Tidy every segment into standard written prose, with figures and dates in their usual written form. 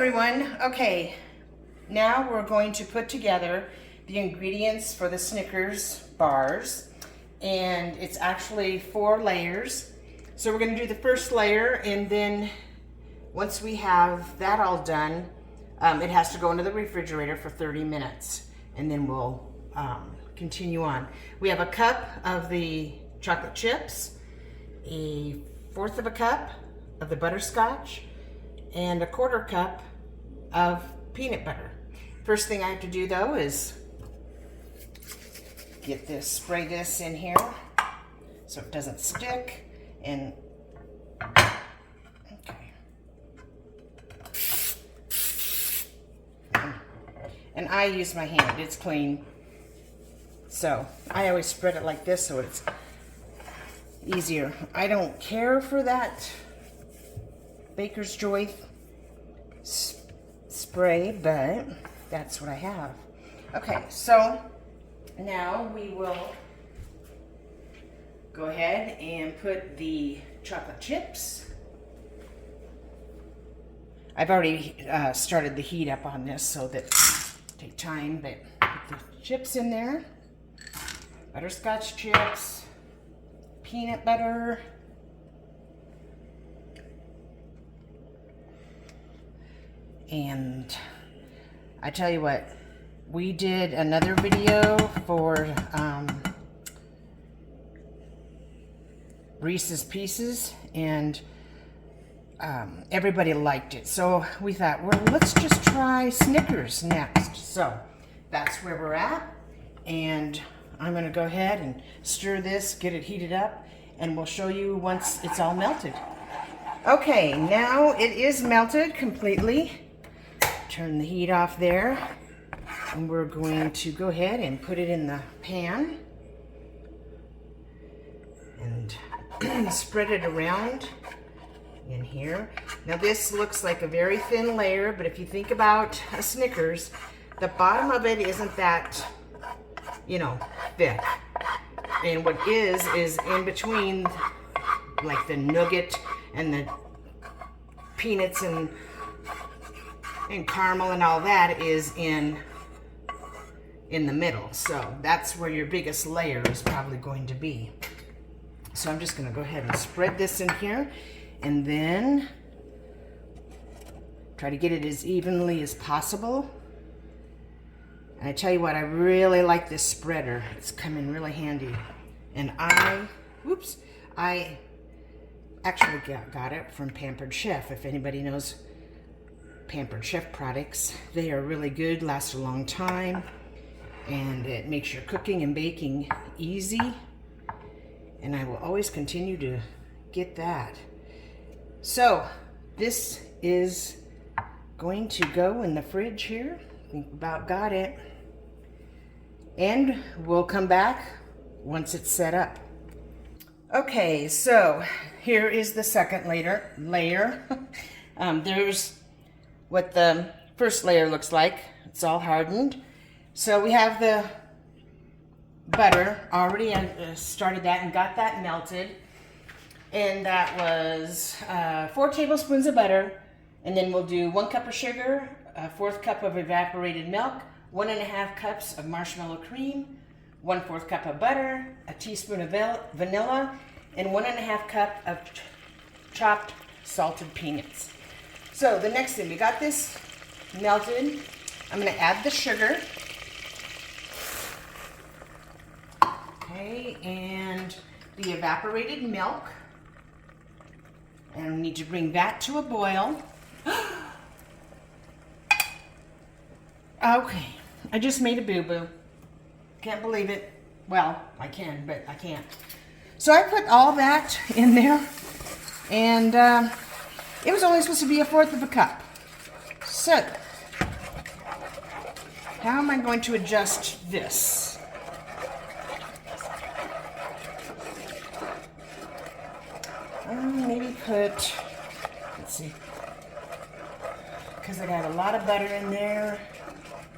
everyone. Okay, now we're going to put together the ingredients for the Snickers bars, and it's actually 4 layers. So we're going to do the first layer, and then once we have that all done, it has to go into the refrigerator for 30 minutes, and then we'll continue on. We have a cup of the chocolate chips, a 1/4 of a cup of the butterscotch, and a 1/4 cup of peanut butter. First thing I have to do though is get this, spray this in here so it doesn't stick, and okay. And I use my hand, it's clean. So I always spread it like this so it's easier. I don't care for that Baker's Joy spray, but that's what I have. Okay, so now we will go ahead and put the chocolate chips. I've already started the heat up on this so that take time, but put the chips in there. Butterscotch chips, peanut butter, and I tell you what, we did another video for Reese's Pieces, and everybody liked it. So we thought, well, let's just try Snickers next. So that's where we're at, and I'm going to go ahead and stir this, get it heated up, and we'll show you once it's all melted. Okay, now it is melted completely. Turn the heat off there, and we're going to go ahead and put it in the pan and spread it around in here. Now this looks like a very thin layer, but if you think about a Snickers, the bottom of it isn't that, you know, thick. And what is in between, like the nougat and the peanuts and caramel and all that is in the middle. So that's where your biggest layer is probably going to be. So I'm just going to go ahead and spread this in here, and then try to get it as evenly as possible. And I tell you what, I really like this spreader. It's come in really handy. And I actually got it from Pampered Chef. If anybody knows Pampered Chef products, they are really good, last a long time, and it makes your cooking and baking easy. And I will always continue to get that. So this is going to go in the fridge here. I think about got it. And we'll come back once it's set up. Okay, so here is the second layer. There's what the first layer looks like. It's all hardened. So we have the butter already. Started that and got that melted. And that was 4 tablespoons of butter. And then we'll do 1 cup of sugar, a 1/4 cup of evaporated milk, 1½ cups of marshmallow cream, 1/4 cup of butter, a teaspoon of vanilla, and 1½ cup of chopped salted peanuts. So the next thing, we got this melted. I'm going to add the sugar. Okay, and the evaporated milk. And we need to bring that to a boil. Okay, I just made a boo-boo. Can't believe it. Well, I can, but I can't. So I put all that in there, and it was only supposed to be a 1/4 of a cup. So, how am I going to adjust this? Maybe put, let's see, because I got a lot of butter in there,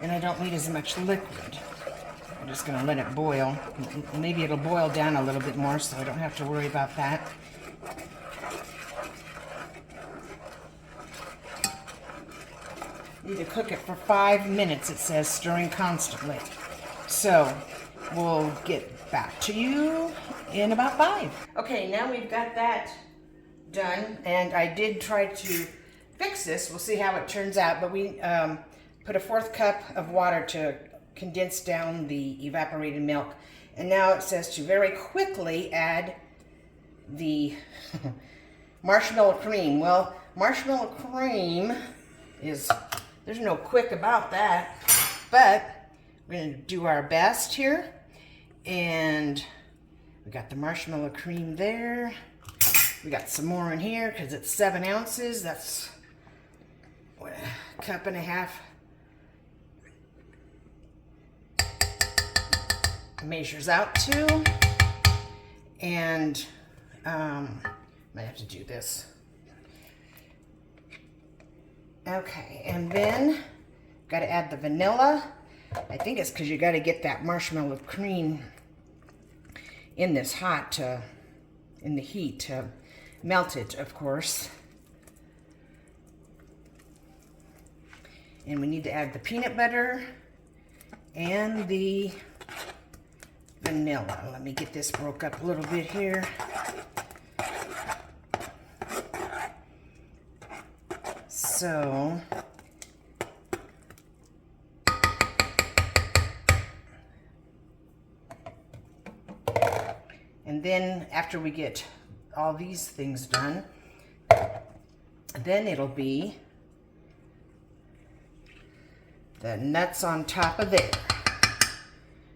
and I don't need as much liquid. I'm just going to let it boil. Maybe it'll boil down a little bit more, so I don't have to worry about that. Need to cook it for 5 minutes, it says, stirring constantly. So we'll get back to you in about 5. Okay, now we've got that done, and I did try to fix this. We'll see how it turns out, but we put a 1/4 cup of water to condense down the evaporated milk. And now it says to very quickly add the marshmallow cream. Well, marshmallow cream is, there's no quick about that, but we're going to do our best here. And we got the marshmallow cream there. We got some more in here because it's 7 ounces. That's what, 1.5 cups measures out to. And might have to do this. Okay, and then got to add the vanilla. I think it's because you got to get that marshmallow cream in this hot, in the heat to melt it, of course. And we need to add the peanut butter and the vanilla. Let me get this broke up a little bit here. So, and then after we get all these things done, then it'll be the nuts on top of there.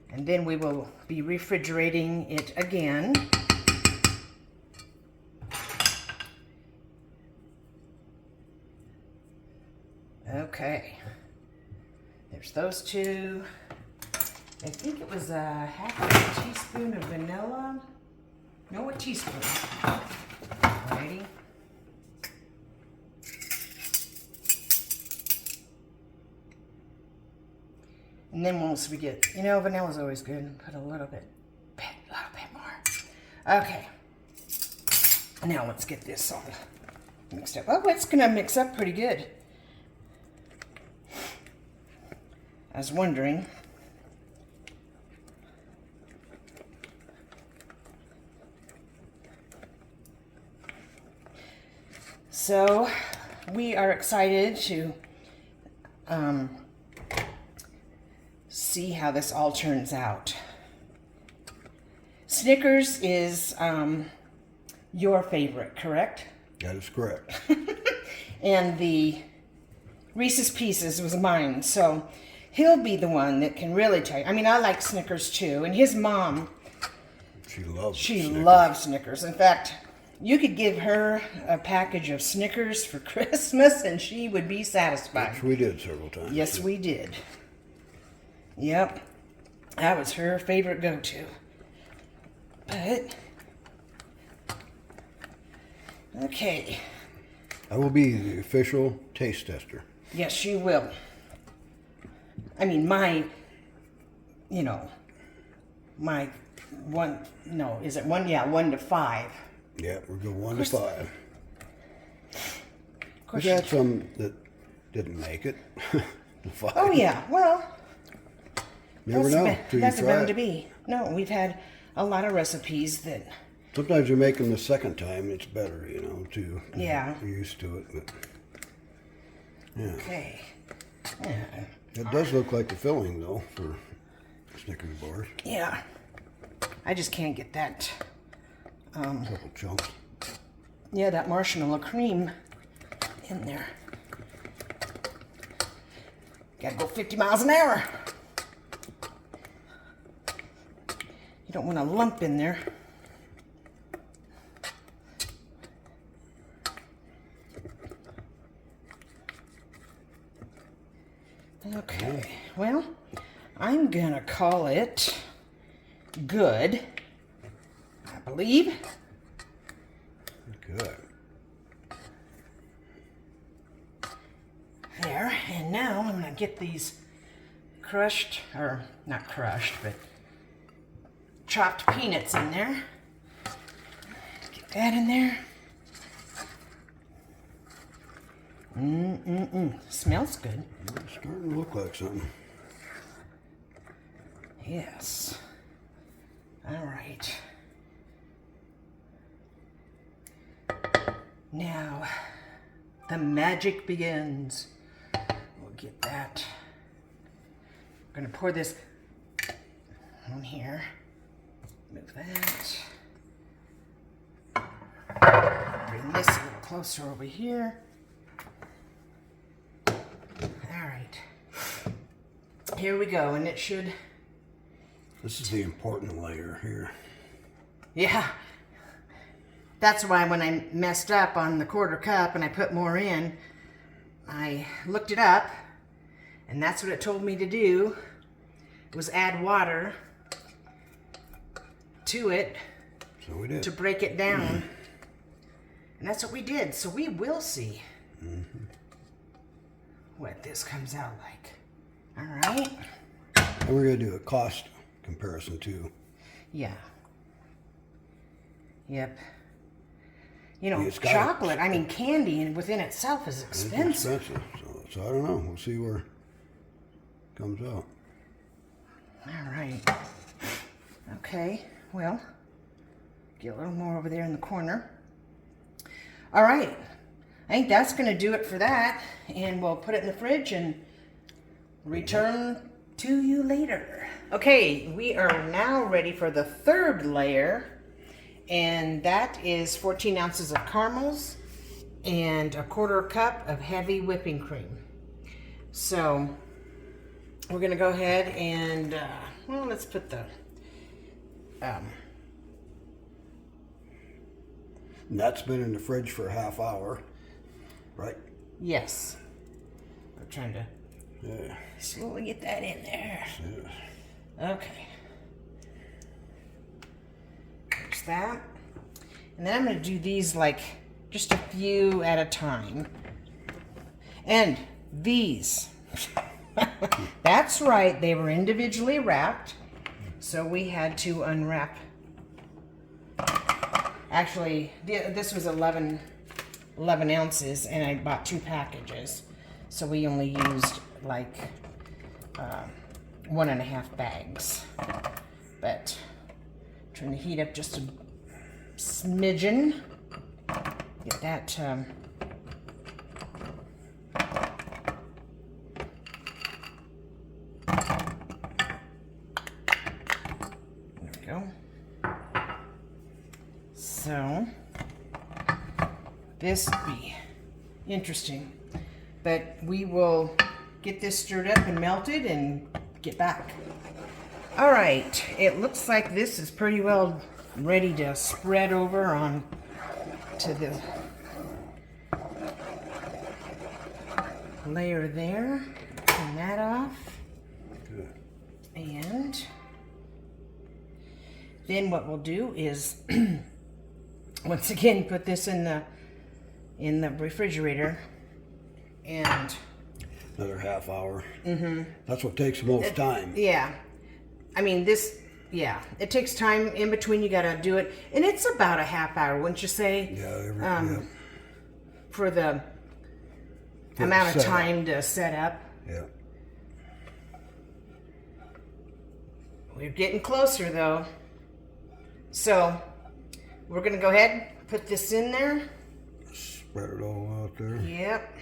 And then we will be refrigerating it again. Okay, there's those two. I think it was a 1/2 teaspoon of vanilla. No, a teaspoon. Alrighty. And then once we get, you know, vanilla's always good. Put a little bit more. Okay. Now let's get this all mixed up. Oh, it's gonna mix up pretty good. I was wondering. So we are excited to see how this all turns out. Snickers is your favorite, correct? That is correct. And the Reese's Pieces was mine, so he'll be the one that can really tell you. I mean, I like Snickers too, and his mom, She loves Snickers. In fact, you could give her a package of Snickers for Christmas and she would be satisfied. Which we did several times. Yes, we did. Yep. That was her favorite go-to. But, okay. I will be the official taste tester. Yes, you will. I mean, my one, no, is it one? Yeah, 1 to 5. Yeah, we'll go 1 to 5. Course We had some that didn't make it. To 5. Oh yeah, well, Never know till you that's try bound to it. be. No, we've had a lot of recipes that. Sometimes you make them the second time, it's better, you know, too. Yeah. You're used to it, but yeah. Okay. Yeah. It does look like the filling though for Snickers bars. Yeah. I just can't get that. Couple chunks. Yeah, that marshmallow cream in there. Gotta go 50 miles an hour. You don't want a lump in there. Okay, well, I'm gonna call it good, I believe. Good. There, and now I'm gonna get these crushed, or not crushed, but chopped peanuts in there. Get that in there. Smells good. It's starting to look like something. Yes. All right. Now, the magic begins. We'll get that. I'm gonna pour this on here. Move that. Bring this a little closer over here. All right. Here we go, and it should. This is the important layer here. Yeah. That's why when I messed up on the 1/4 cup and I put more in, I looked it up, and that's what it told me to do, was add water to it So we did. to break it down. And that's what we did. So we will see what this comes out like. All right. And we're going to do a cost comparison too. Yeah. Yep. You know, It's got- chocolate, I mean, candy within itself is It's expensive. expensive. So I don't know. We'll see where it comes out. All right. Okay, well, get a little more over there in the corner. All right. I think that's going to do it for that. And we'll put it in the fridge and return to you later. Okay, we are now ready for the 3rd layer. And that is 14 ounces of caramels and a 1/4 cup of heavy whipping cream. So we're going to go ahead and, well, let's put the, And that's been in the fridge for a half hour, right? yes. I'm trying to Yeah. slowly get that in there. Yes. Okay. There's that. And then I'm going to do these like just a few at a time. And these. That's right, they were individually wrapped. So we had to unwrap. Actually, this was 11 ounces, and I bought 2 packages. So we only used like 1.5 bags. But turn the heat up just a smidgen. Get that. There we go. So this would be interesting, but we will get this stirred up and melted and get back. All right, it looks like this is pretty well ready to spread over on to the layer there. Turn that off. Good. And then what we'll do is once again put this in the refrigerator and Another half hour. That's what takes the most time. yeah. I mean this, yeah, it takes time in between. You got to do it, and it's about a half hour, wouldn't you say? Yeah. For the For amount of setup. time to set up. Yeah. We're getting closer though. So we're gonna go ahead, put this in there. Spread it all out there. Yep.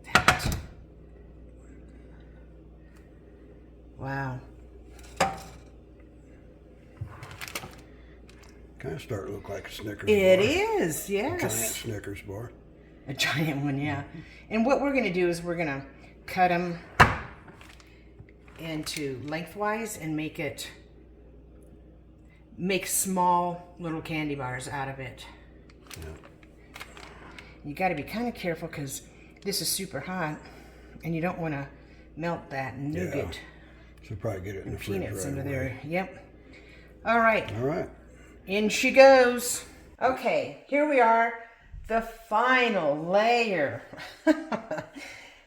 Get that. Wow. Kind of starting to look like a Snickers It bar. is, Giant yes. Snickers bar. A giant one, yeah. And what we're going to do is we're going to cut them into lengthwise and make small little candy bars out of it. Yeah. You got to be kind of careful because this is super hot and you don't want to melt that nougat Should probably get it in the fridge peanuts right into away. there. Yep. All right. All right. In she goes. Okay, here we are. The final layer.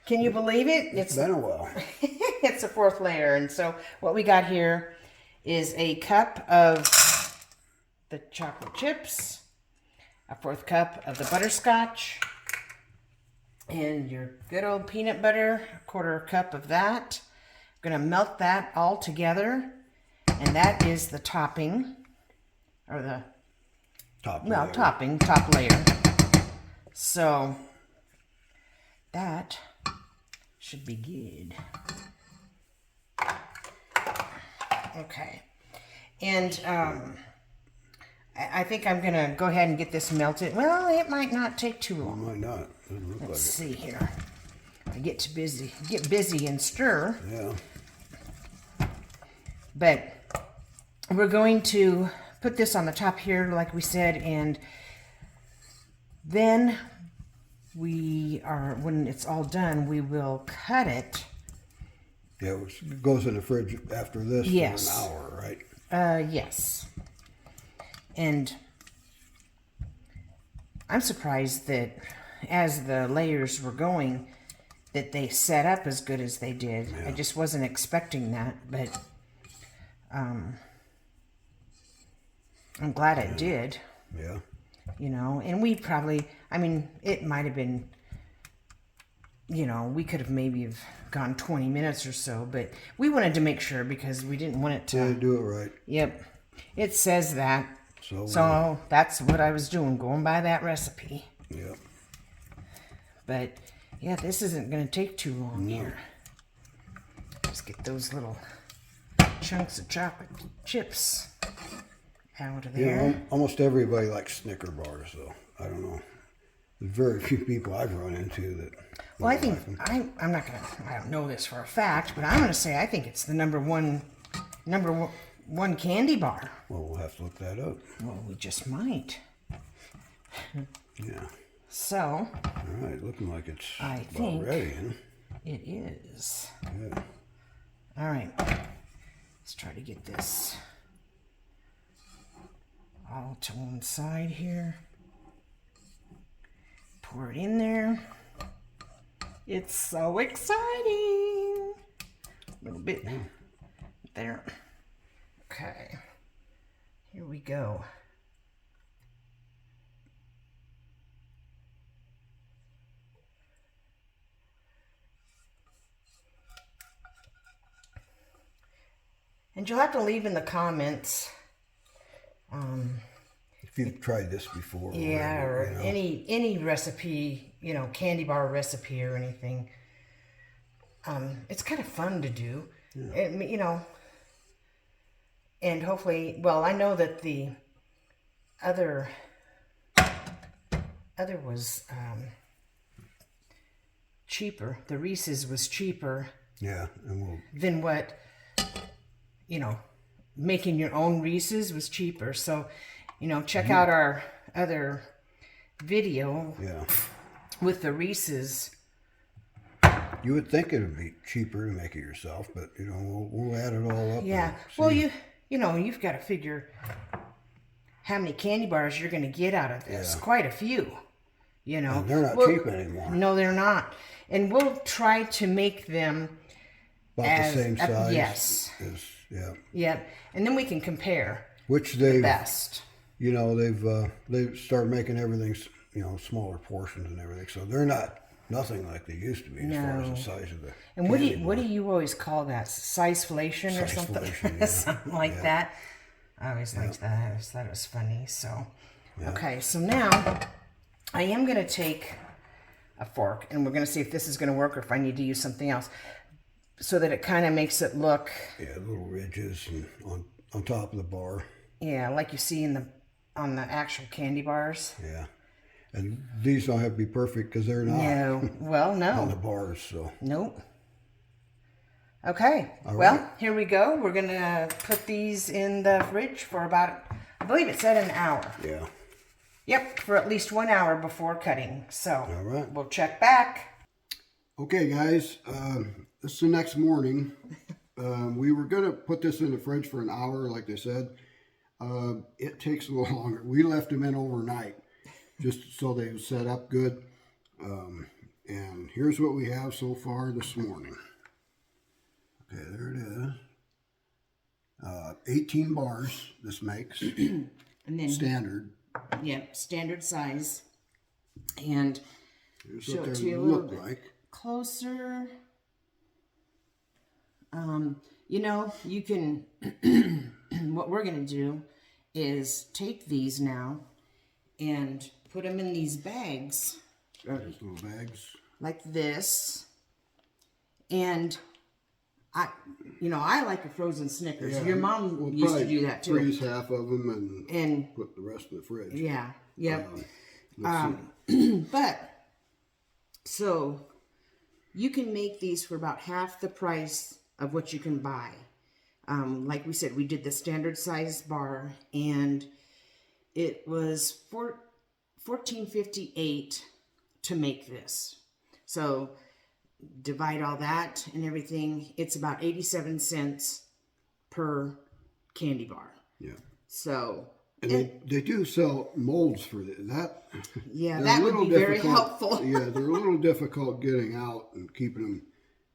Can you believe it? It's been a while. It's the 4th layer. And so what we got here is a cup of the chocolate chips, a 1/4 cup of the butterscotch, and your good old peanut butter, a 1/4 cup of that. I'm gonna melt that all together, and that is the topping, or the top layer. So that should be good. Okay, and I think I'm gonna go ahead and get this melted. Well, it might not take too long. It might not. Doesn't look Let's like see here. I get busy and stir. Yeah. But we're going to put this on the top here, like we said, and then when it's all done, we will cut it. Yeah, it goes in the fridge after this for an hour, right? Yes. And I'm surprised that as the layers were going, that they set up as good as they did. Yeah. I just wasn't expecting that, but I'm glad it did. Yeah. You know, and we probably, I mean, it might have been, you know, we could have maybe gone 20 minutes or so, but we wanted to make sure because we didn't want it to. Yeah, do it right. Yep. It says that. So that's what I was doing, going by that recipe. Yeah. But yeah, this isn't going to take too long here. Just get those little chunks of chocolate chips out of there. Yeah, almost everybody likes Snicker bars, though. I don't know. There's very few people I've run into that. Well, I think I'm not gonna. I don't know this for a fact, but I'm gonna say I think it's the number one candy bar. Well, we'll have to look that up. Well, we just might. Yeah. So. All right, looking like it's think about ready, huh? It is. Yeah. All right. Let's try to get this all to one side here. Pour it in there. It's so exciting. A little bit there. Okay. Here we go. And you'll have to leave in the comments if you've tried this before. Yeah, or you know. any recipe, you know, candy bar recipe or anything. It's kind of fun to do. Yeah. You know, and hopefully, well, I know that the other was cheaper. The Reese's was cheaper. Yeah, than what, you know, making your own Reese's was cheaper. So, you know, check out our other video with the Reese's. You would think it would be cheaper to make it yourself, but, you know, we'll add it all up. Yeah. Well, you know, you've got to figure how many candy bars you're going to get out of this. Yeah. Quite a few, you know. And they're not cheap anymore. No, they're not. And we'll try to make them about the same size. Yes. Yeah. Yeah. And then we can compare. Which they've, best. You know, they've started making everything, you know, smaller portions and everything. So they're nothing like they used to be as far as the size of the. And what do you always call that? Sizeflation or something? Yeah. Something like that. I always liked that. I always thought it was funny. So, okay. So now I am going to take a fork and we're going to see if this is going to work or if I need to use something else, so that it kind of makes it look. Yeah, little ridges and on top of the bar. Yeah, like you see on the actual candy bars. Yeah. And these don't have to be perfect because they're not. No. Well, no. On the bars, so. Nope. Okay. All right. Well, here we go. We're going to put these in the fridge for about, I believe it said an hour. Yeah. Yep, for at least 1 hour before cutting. So, all right. We'll check back. Okay, guys. This is the next morning. We were going to put this in the fridge for an hour, like they said. It takes a little longer. We left them in overnight, just so they would set up good. And here's what we have so far this morning. Okay, there it is. 18 bars this makes. And then, standard. yeah, standard size. And Here's show what it they to you a little look bit like. closer. You know, you can, what we're going to do is take these now and put them in these bags. These little bags. Like this. And I like a frozen Snickers. Yeah, Your mom we'll used to do that too. Freeze half of them And put the rest in the fridge. yeah, yep. Let's see. But so you can make these for about half the price of what you can buy. Like we said, we did the standard size bar, and it was $14.58 to make this. So divide all that and everything, it's about 87 cents per candy bar. Yeah. So And they do sell molds for that. yeah, They're that a would little be very difficult. helpful. Yeah, they're a little difficult getting out and keeping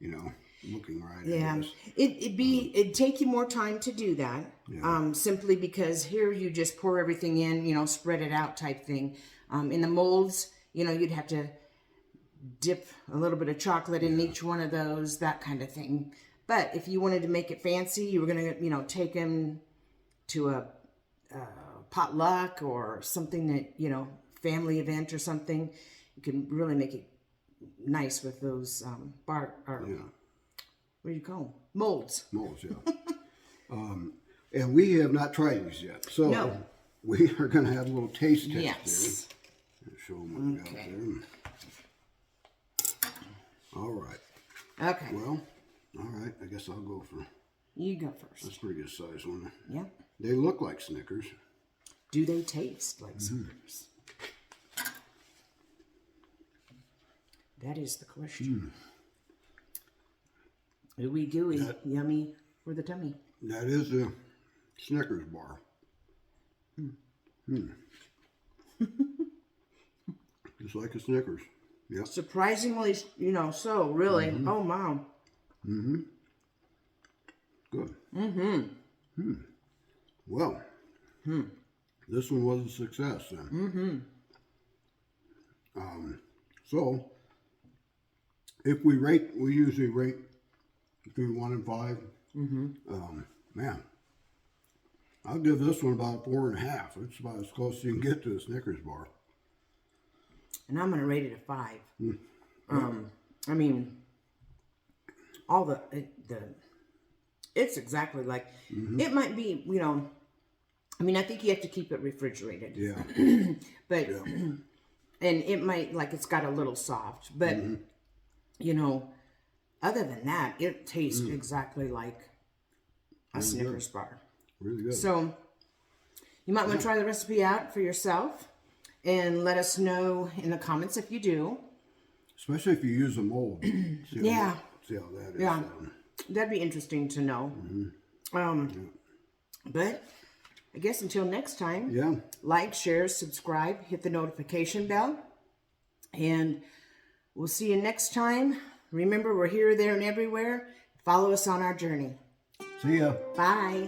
them, looking right. Yeah, it'd take you more time to do that. Yeah. Simply because here you just pour everything in, spread it out type thing. In the molds, you'd have to dip a little bit of chocolate in each one of those, that kind of thing. But if you wanted to make it fancy, you were gonna, take them to a potluck or something that, family event or something, you can really make it nice with those what do you call them? Molds. Molds, yeah. And we have not tried these yet, so No. we are going to have a little taste test Yes. there. Show them what we got Okay. there. All right. Okay. Well, all right. I guess I'll go for. You go first. That's a pretty good size one. Yeah. They look like Snickers. Do they taste like Snickers? That is the question. Ooey gooey, yummy for the tummy. That is a Snickers bar. Just like a Snickers. Yep. Surprisingly, so really. Oh, wow. Good. Well, this one was a success then. So, if we usually rate between 1 and 5. Man, I'll give this one about 4.5. It's about as close as you can get to a Snickers bar. And I'm going to rate it a 5. I mean, all it's exactly like, it might be, I think you have to keep it refrigerated. Yeah. But, and it might, it's got a little soft, but, other than that, it tastes exactly like a Snickers bar. Really good. So, you might want to try the recipe out for yourself and let us know in the comments if you do. Especially if you use a mold. See how that is. Yeah. That'd be interesting to know. But I guess until next time, like, share, subscribe, hit the notification bell, and we'll see you next time. Remember, we're here, there, and everywhere. Follow us on our journey. See ya. Bye.